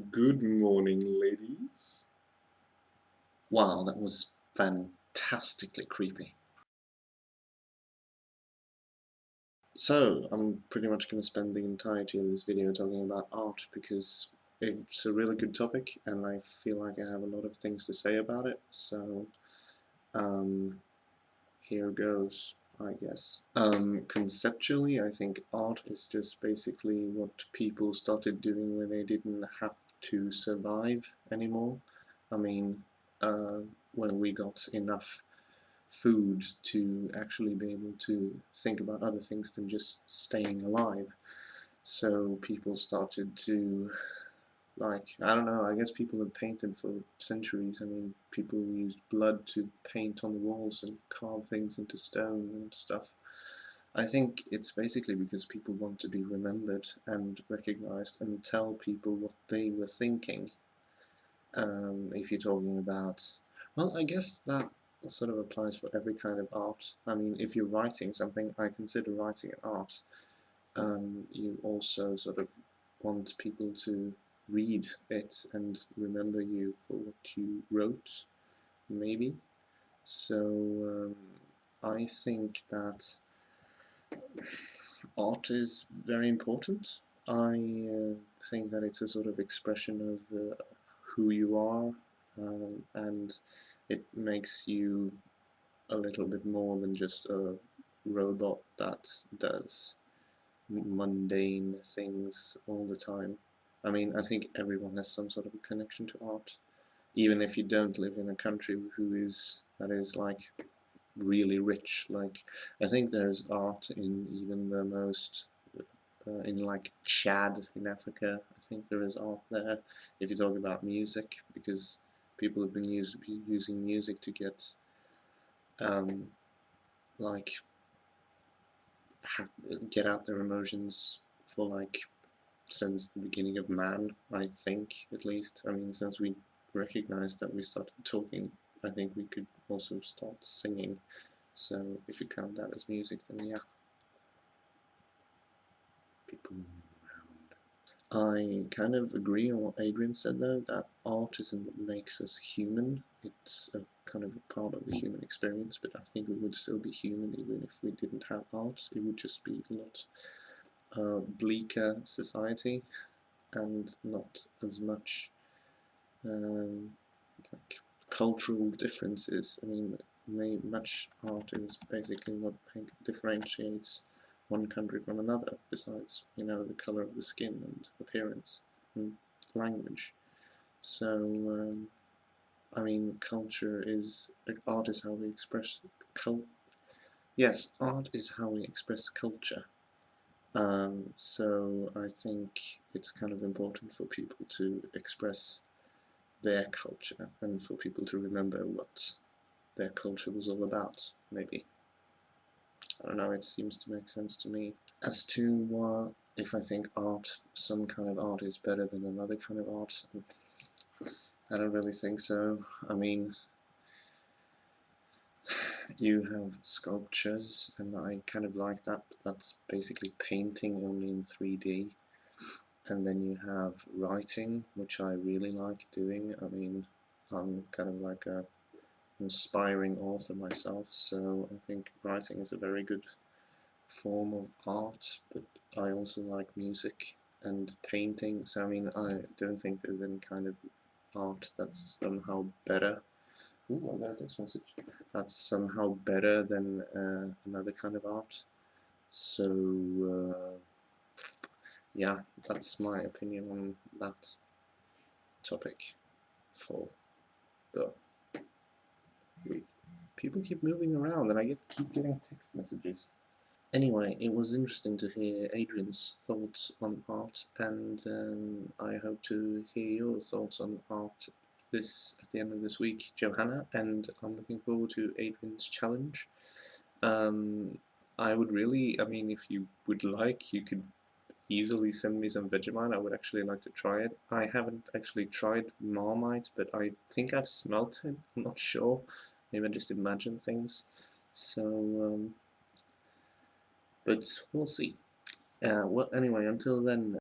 Good morning, ladies. Wow, that was fantastically creepy. So, I'm pretty much going to spend the entirety of this video talking about art because it's a really good topic and I feel like I have a lot of things to say about it, so um, here goes, I guess. Conceptually, I think art is just basically what people started doing when they didn't have to survive anymore. I mean, uh, when we got enough food to actually be able to think about other things than just staying alive. So people started to, like, I don't know, I guess people have painted for centuries. I mean, people used blood to paint on the walls and carve things into stone and stuff. I think it's basically because people want to be remembered and recognized and tell people what they were thinking. If you're talking about, well, I guess that sort of applies for every kind of art. I mean, if you're writing something, I consider writing an art. You also sort of want people to read it and remember you for what you wrote, maybe. So I think that art is very important. I think that it's a sort of expression of who you are, and it makes you a little bit more than just a robot that does mundane things all the time. I mean, I think everyone has some sort of a connection to art, even if you don't live in a country that is like really rich. Like, I think there's art in even the most in like Chad in Africa. I think there is art there. If you talk about music, because people have been using music to um, like get out their emotions for like since the beginning of man. I think, at least. I mean, since we recognized that we started talking, I think we could also start singing. So if you count that as music, then yeah, people move around. I kind of agree on what Adrian said though, that art isn't what makes us human. It's a kind of a part of the human experience, but I think we would still be human even if we didn't have art. It would just be a lot bleaker society and not as much um, like cultural differences. I mean, much art is basically what differentiates one country from another, besides, you know, the color of the skin and appearance and language. So, I mean, culture is, art is how we express yes, art is how we express culture. So I think it's kind of important for people to express their culture and for people to remember what their culture was all about, maybe. I don't know, it seems to make sense to me. As to if I think art, some kind of art is better than another kind of art, I don't really think so. I mean, you have sculptures, and I kind of like that, but that's basically painting only in 3D. And then you have writing, which I really like doing. I mean, I'm kind of like a inspiring author myself, so I think writing is a very good form of art, but I also like music and painting, so I mean, I don't think there's any kind of art that's somehow better. Ooh, I got a text message. That's somehow better than another kind of art. So, yeah, that's my opinion on that topic for the week. People keep moving around, and I keep getting text messages. Anyway, it was interesting to hear Adrian's thoughts on art, and I hope to hear your thoughts on art at the end of this week, Johanna, and I'm looking forward to Adrian's challenge. Um, I would really, I mean, if you would like, you could easily send me some Vegemite. I would actually like to try it. I haven't actually tried Marmite, but I think I've smelt it. I'm not sure. Maybe I just imagine things. So, but we'll see. Well, anyway, until then,